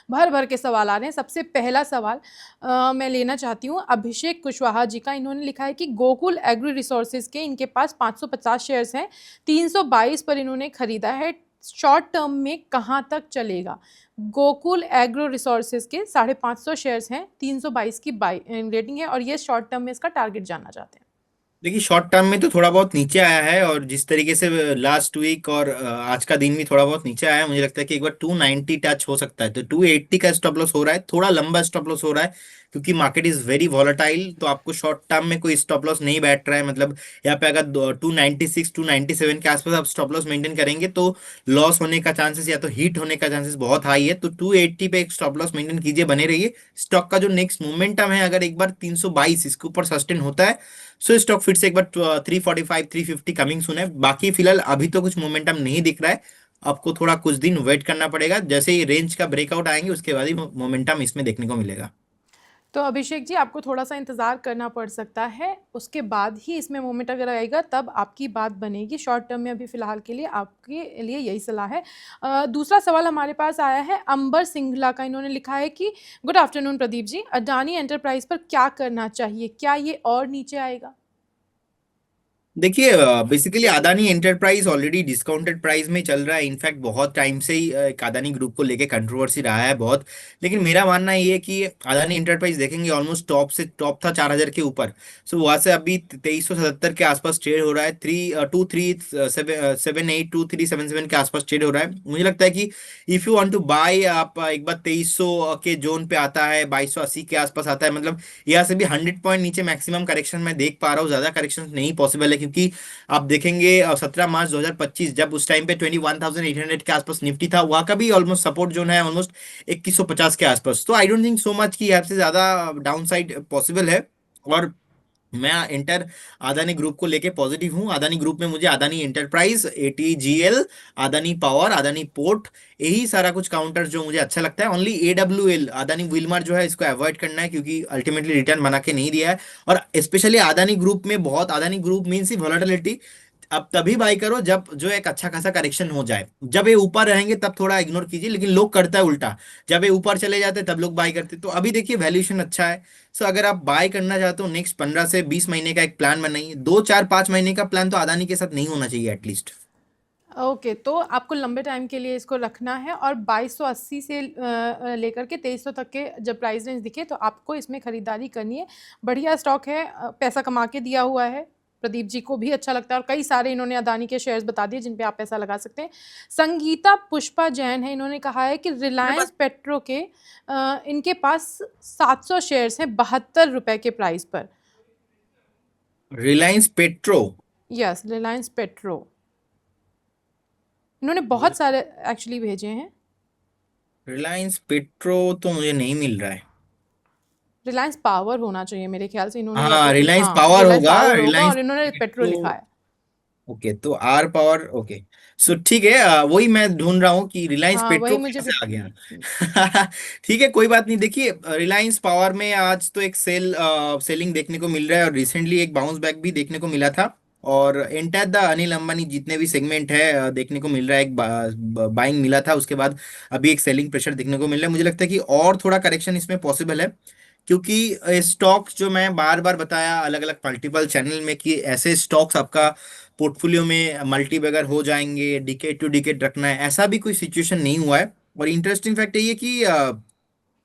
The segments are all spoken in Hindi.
भर भर के सवाल आ रहे हैं। सबसे पहला सवाल मैं लेना चाहती हूँ अभिषेक कुशवाहा जी का। इन्होंने लिखा है कि गोकुल एग्रो रिसोर्सेज के इनके पास 550 शेयर्स हैं, 322 पर इन्होंने खरीदा है, शॉर्ट टर्म में कहाँ तक चलेगा? गोकुल एग्रो रिसोर्सेज के 550 शेयर्स हैं, 322 की बाई रेटिंग है, और ये शॉर्ट टर्म में इसका टारगेट जानना चाहते हैं। देखिए, शॉर्ट टर्म में तो थोड़ा बहुत नीचे आया है, और जिस तरीके से लास्ट वीक और आज का दिन भी थोड़ा बहुत नीचे आया है, मुझे लगता है कि एक बार 290 टच हो सकता है। तो 280 का स्टॉप लॉस हो रहा है, थोड़ा लंबा स्टॉप लॉस हो रहा है, क्योंकि मार्केट इज वेरी वॉलेटाइल। तो आपको शॉर्ट टर्म में कोई स्टॉप लॉस नहीं बैठ रहा है। मतलब यहाँ पे अगर 296 297 के आसपास आप स्टॉप लॉस मेंटेन करेंगे तो लॉस होने का चांसेस या तो हिट होने का चांसेस बहुत हाई है। तो 280 पे एक स्टॉप लॉस मेंटेन कीजिए, बने रहिए। स्टॉक का जो नेक्स्ट मोमेंटम है, अगर एक बार 322 इसके ऊपर सस्टेन होता है, सो स्टॉक फिर से एक बार 345 350 कमिंग सुन है। बाकी फिलहाल अभी तो कुछ मोमेंटम नहीं दिख रहा है। आपको थोड़ा कुछ दिन वेट करना पड़ेगा, जैसे ही रेंज का ब्रेकआउट आएंगे उसके बाद ही मोमेंटम इसमें देखने को मिलेगा। तो अभिषेक जी, आपको थोड़ा-सा इंतज़ार करना पड़ सकता है, उसके बाद ही इसमें मूवमेंट अगर आएगा तब आपकी बात बनेगी। शॉर्ट टर्म में अभी फ़िलहाल के लिए आपके लिए यही सलाह है। दूसरा सवाल हमारे पास आया है अंबर सिंघला का। इन्होंने लिखा है कि good afternoon Pradeep ji, Adani enterprise पर क्या करना चाहिए? क्या ये और नीचे आएगा? देखिए, basically Adani enterprise already discounted price में चल रहा है। इनफैक्ट बहुत टाइम से ही एक अदानी ग्रुप को लेके कंट्रोवर्सी रहा है बहुत। लेकिन मेरा मानना ये है कि अदानी एंटरप्राइज देखेंगे, ऑलमोस्ट टॉप था 4,000 के ऊपर। सो वहां से अभी 2377 के आसपास ट्रेड हो रहा है। 2377 के आसपास ट्रेड हो रहा है। मुझे लगता है कि if you want to buy, आप एक बार 2300 के जोन पे आता है, 2280 के आसपास आता है। मतलब यहाँ से भी 100 पॉइंट नीचे मैक्सिमम करेक्शन मैं देख पा रहा हूँ। ज्यादा करेक्शन नहीं पॉसिबल है, क्योंकि आप देखेंगे 17 मार्च 2025, जब उस टाइम पे 21,800 के आसपास निफ्टी था, वहां का भी ऑलमोस्ट सपोर्ट जोन है ऑलमोस्ट 2150 के आसपास। तो I don't think so much कि यहाँ से ज्यादा डाउन साइड पॉसिबल है। और मैं इंटर अदानी ग्रुप को लेके पॉजिटिव हूँ। अदानी ग्रुप में मुझे Adani enterprise, ATGL, Adani power, Adani port, यही सारा कुछ काउंटर जो मुझे अच्छा लगता है। ओनली एडब्ल्यूएल अदानी विलमार जो है, इसको अवॉइड करना है, क्योंकि अल्टीमेटली रिटर्न बना के नहीं दिया है। और स्पेशली अदानी ग्रुप में बहुत, Adani group means he volatility. अब तभी बाई करो जब जो एक अच्छा खासा करेक्शन हो जाए। जब ये ऊपर रहेंगे तब थोड़ा इग्नोर कीजिए, लेकिन लोग करता है उल्टा। जब ये ऊपर चले जाते हैं तब लोग बाई करते हैं। तो अभी देखिए वैल्यूएशन अच्छा है। सो अगर आप बाय करना चाहते हो, नेक्स्ट 15 से 20 महीने का एक प्लान बनाइए। 2 4 5 महीने का प्लान तो अदानी के साथ नहीं होना चाहिए एटलीस्ट। ओके, तो आपको लंबे टाइम के लिए इसको रखना है, और 2280 से लेकर के 2300 तक के जब प्राइस रेंज दिखे तो आपको इसमें खरीदारी करनी है। बढ़िया स्टॉक है, पैसा कमा के दिया हुआ है। प्रदीप जी को भी अच्छा लगता है, और कई सारे इन्होंने अदानी के शेयर्स बता दिए जिन पे आप पैसा लगा सकते हैं। संगीता पुष्पा जैन है, इन्होंने कहा है कि मेरे रिलायंस पास पेट्रो के इनके पास 700 शेयर्स हैं 72 रुपए के प्राइस पर। Reliance petro. Yes, Reliance petro. इन्होंने बहुत सारे एक्चुअली भेजे हैं। रिलायंस पेट्रो तो मुझे नहीं मिल रहा है। रिलायंस पावर होना चाहिए मेरे ख्याल से, इन्होंने या हाँ, तो रिलायंस हाँ, पावर रिलायंस होगा। पावर होगा, रिलायंस और इन्होंने पेट्रो पेट्रो। लिखा है। ओके, तो आर पावर। ओके, सो ठीक है। वही मैं ढूंढ रहा हूँ कि रिलायंस हाँ, पेट्रो वही मुझे कहाँ भी। से आ गया। ठीक है, कोई बात नहीं। देखिए, रिलायंस पावर में आज तो एक सेलिंग देखने को मिल रहा है, और रिसेंटली एक बाउंस बैक भी देखने को मिला था। और एंटायर द अनिल अंबानी जितने भी सेगमेंट है, देखने को मिल रहा है एक बाइंग मिला था, उसके बाद अभी एक सेलिंग प्रेशर देखने को मिल रहा है। मुझे लगता है कि और थोड़ा करेक्शन इसमें पॉसिबल है, क्योंकि स्टॉक्स जो मैं बार बार बताया अलग अलग मल्टीपल चैनल में, कि ऐसे स्टॉक्स आपका पोर्टफोलियो में मल्टी बैगर हो जाएंगे, डिकेट टू डिकेट रखना है, ऐसा भी कोई सिचुएशन नहीं हुआ है। और इंटरेस्टिंग फैक्ट ये है कि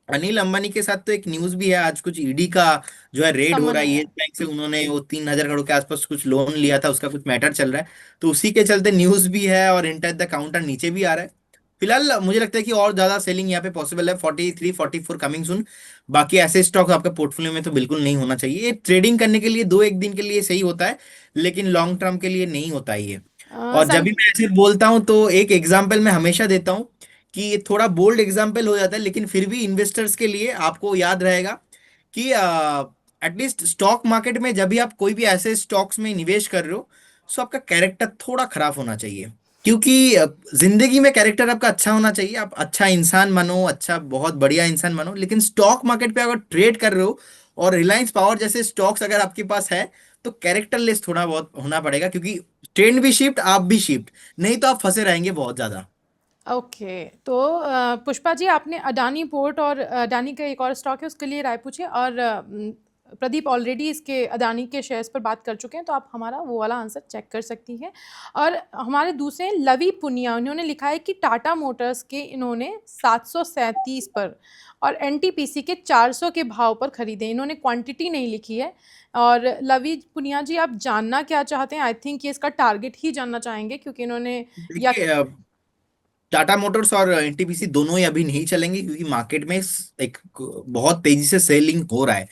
अनिल अंबानी के साथ तो एक न्यूज भी है आज, कुछ ईडी का जो है रेड हो समन रहा है। है। ये बैंक से उन्होंने वो 3,000 करोड़ के आसपास कुछ लोन लिया था, उसका कुछ मैटर चल रहा है। तो उसी के चलते न्यूज भी है, और इंटर द काउंटर नीचे भी आ रहा है। फिलहाल मुझे लगता है कि और ज्यादा सेलिंग यहाँ पे पॉसिबल है, 43 44 कमिंग सुन। बाकी ऐसे स्टॉक आपके पोर्टफोलियो में तो बिल्कुल नहीं होना चाहिए। ये ट्रेडिंग करने के लिए 2 1 दिन के लिए सही होता है, लेकिन लॉन्ग टर्म के लिए नहीं होता है ये। और जब भी संग मैं ऐसे बोलता हूँ तो एक एग्जाम्पल मैं हमेशा देता हूँ, कि ये थोड़ा बोल्ड एग्जाम्पल हो जाता है, लेकिन फिर भी इन्वेस्टर्स के लिए आपको याद रहेगा कि एटलीस्ट स्टॉक मार्केट में जब भी आप कोई भी ऐसे स्टॉक्स में निवेश कर रहे हो, तो आपका कैरेक्टर थोड़ा खराब होना चाहिए। क्योंकि जिंदगी में कैरेक्टर आपका अच्छा होना चाहिए। आप अच्छा इंसान बनो, अच्छा बहुत बढ़िया इंसान बनो, लेकिन स्टॉक मार्केट पे अगर ट्रेड कर रहे हो, और रिलायंस पावर जैसे स्टॉक्स अगर आपके पास है, तो कैरेक्टरलेस थोड़ा बहुत होना पड़ेगा, क्योंकि ट्रेंड भी शिफ्ट, आप भी शिफ्ट, नहीं तो आप फंसे रहेंगे बहुत ज्यादा। ओके, तो पुष्पा जी, आपने अडानी पोर्ट और अडानी का एक और स्टॉक है उसके लिए राय पूछी, और प्रदीप ऑलरेडी इसके अडानी के शेयर्स पर बात कर चुके हैं, तो आप हमारा वो वाला आंसर चेक कर सकती हैं। और हमारे दूसरे हैं लवी पुनिया, उन्होंने लिखा है कि टाटा मोटर्स के इन्होंने 737 पर और एनटीपीसी के 400 के भाव पर खरीदे। इन्होंने क्वांटिटी नहीं लिखी है। और लवी पुनिया जी, आप जानना क्या चाहते हैं? आई थिंक ये इसका टारगेट ही जानना चाहेंगे, क्योंकि इन्होंने या देखिए, टाटा मोटर्स और एनटीपीसी दोनों ही अभी नहीं चलेंगे क्योंकि मार्केट में एक बहुत तेजी से सेलिंग हो रहा है।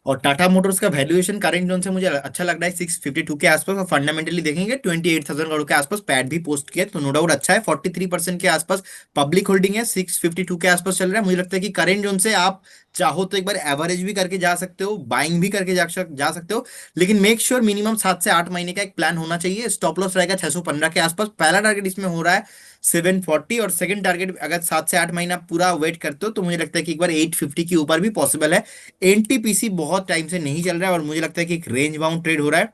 और टाटा मोटर्स का वैल्यूएशन करंट जोन से मुझे अच्छा लग रहा है 652 के आसपास, और फंडामेंटली देखेंगे 28,000 करोड़ के आसपास पैट भी पोस्ट किया, तो नो डाउट अच्छा है। 43% के आसपास पब्लिक होल्डिंग है, 652 के आसपास चल रहा है। मुझे लगता है कि करंट जोन से आप चाहो तो एक बार एवरेज भी करके जा सकते हो, बाइंग भी करके जा सकते हो, लेकिन मेक श्योर मिनिमम 7 से 8 महीने का एक प्लान होना चाहिए। स्टॉप लॉस रहेगा 615 के आसपास। पहला टारगेट इसमें हो रहा है 740, और सेकंड टारगेट अगर 7 से 8 महीना पूरा वेट करते हो तो मुझे लगता है कि एक बार 850 के ऊपर भी पॉसिबल है। एनटीपीसी बहुत टाइम से नहीं चल रहा है और मुझे लगता है कि एक रेंज बाउंड ट्रेड हो रहा है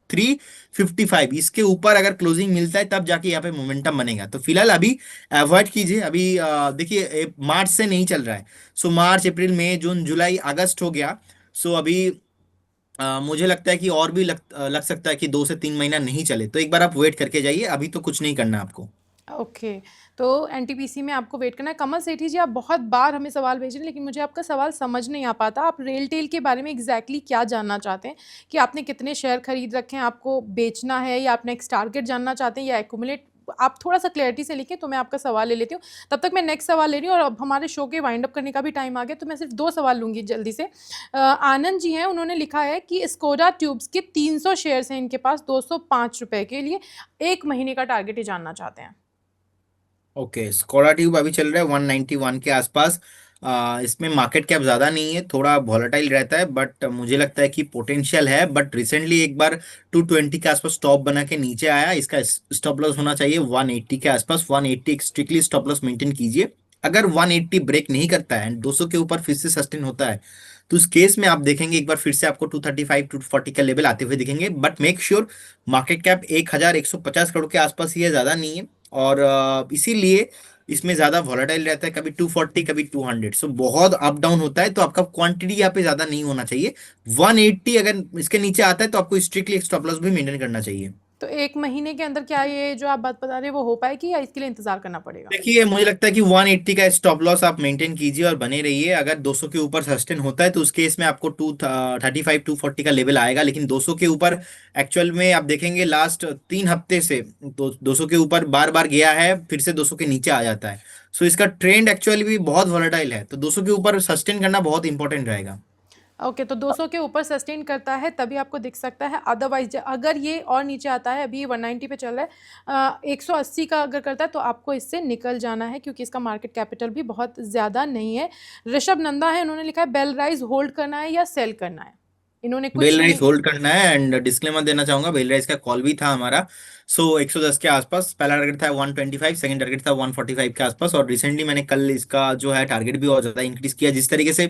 355। इसके ऊपर अगर क्लोजिंग मिलता है तब जाके यहाँ पे मोमेंटम बनेगा, तो फिलहाल अभी अवॉइड कीजिए। अभी देखिए, मार्च से नहीं चल रहा है। सो मार्च, अप्रैल, मई, जून, जुलाई, अगस्त हो गया। सो अभी मुझे लगता है कि और भी लग सकता है कि 2 से 3 महीना नहीं चले, तो एक बार आप वेट करके जाइए, अभी तो कुछ नहीं करना आपको। ओके, तो एनटीपीसी में आपको वेट करना है। कमल सेठी जी, आप बहुत बार हमें सवाल भेज रहे हैं, लेकिन मुझे आपका सवाल समझ नहीं आ पाता। आप रेल टेल के बारे में एग्जैक्टली क्या जानना चाहते हैं? कि आपने कितने शेयर खरीद रखे हैं, आपको बेचना है, या आप नेक्स्ट टारगेट जानना चाहते हैं, या एक्यूमुलेट? आप थोड़ा सा क्लैरिटी से लिखें तो मैं आपका सवाल ले लेती हूँ। तब तक मैं नेक्स्ट सवाल ले रही हूँ, और अब हमारे शो के वाइंड अप करने का भी टाइम आ गया, तो मैं सिर्फ 2 सवाल लूँगी जल्दी से। आनंद जी हैं, उन्होंने लिखा है कि स्कोडा ट्यूब्स के 300 शेयर्स हैं इनके पास, 205 रुपये के लिए 1 महीने का टारगेट ही जानना चाहते हैं। ओके, स्कोडा ट्यूब अभी चल रहा है 191 के आसपास। इसमें मार्केट कैप ज्यादा नहीं है, थोड़ा वॉलेटाइल रहता है, बट मुझे लगता है कि पोटेंशियल है। बट रिसेंटली एक बार 220 के आसपास स्टॉप बना के नीचे आया, इसका स्टॉप लॉस होना चाहिए 180 के आसपास। 180 स्ट्रिक्टली स्टॉप लॉस मेंटेन कीजिए। अगर 180 ब्रेक नहीं करता है, 200 के ऊपर फिर से सस्टेन होता है, तो उस केस में आप देखेंगे एक बार फिर से आपको 235 240 का लेवल आते हुए दिखेंगे। But make sure market cap 1150 crore के आसपास ही है, ज्यादा नहीं है। और इसीलिए इसमें ज्यादा वॉलेटाइल रहता है, कभी 240 कभी 200, सो बहुत अप डाउन होता है, तो आपका क्वांटिटी यहाँ पे ज्यादा नहीं होना चाहिए। 180 अगर इसके नीचे आता है तो आपको स्ट्रिक्टली स्टॉप लॉस भी मेंटेन करना चाहिए। तो 1 महीने के अंदर क्या ये जो आप बात बता रहे हैं वो हो पाएगी, या इसके लिए इंतजार करना पड़ेगा? देखिए, मुझे लगता है कि 180 का स्टॉप लॉस आप मेंटेन कीजिए और बने रहिए। अगर 200 के ऊपर सस्टेन होता है तो उस केस में आपको 235 240 का लेवल आएगा, लेकिन 200 के ऊपर एक्चुअल में आप देखेंगे लास्ट 3 हफ्ते से तो 200 के ऊपर बार बार गया है, फिर से 200 के नीचे आ जाता है। सो इसका ट्रेंड एक्चुअली भी बहुत वॉलेटाइल है, तो 200 के ऊपर सस्टेन करना बहुत इंपॉर्टेंट रहेगा। ओके, तो 200 के ऊपर सस्टेन करता है तभी आपको दिख सकता है, अदरवाइज अगर ये और नीचे आता है, अभी 190 पे चल रहा है, 180 का अगर करता है तो आपको इससे निकल जाना है, क्योंकि इसका मार्केट कैपिटल भी बहुत ज़्यादा नहीं है। ऋषभ नंदा है, उन्होंने लिखा है बेल राइज होल्ड करना है या सेल करना है? इन्होंने बेल कुछ राइस नहीं। होल्ड करना है, एंड डिस्क्लेमर देना चाहूंगा, बेल राइस का कॉल भी था हमारा। सो 110 के आसपास पहला टारगेट था 125, सेकंड टारगेट था 145 के आसपास, और रिसेंटली मैंने कल इसका जो है टारगेट भी और ज्यादा इंक्रीज किया। जिस तरीके से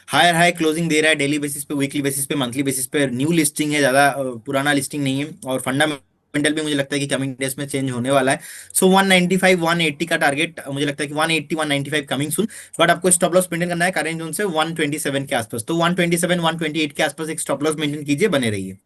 हायर हाई क्लोजिंग दे रहा है डेली बेसिस पे, वीकली बेसिस पे, मंथली बेसिस पे, न्यू लिस्टिंग है, ज्यादा पुराना लिस्टिंग नहीं है, और फंडामेंटल भी मुझे लगता है कि कमिंग डेज में चेंज होने वाला है। सो 195 180 का टारगेट मुझे लगता है कि 180 195 कमिंग सुन। बट आपको स्टॉप लॉस मेंटेन करना है करेंट जोन से 127 के आसपास, तो 127 128 के आसपास एक स्टॉप लॉस मेंटेन कीजिए, बने रहिए।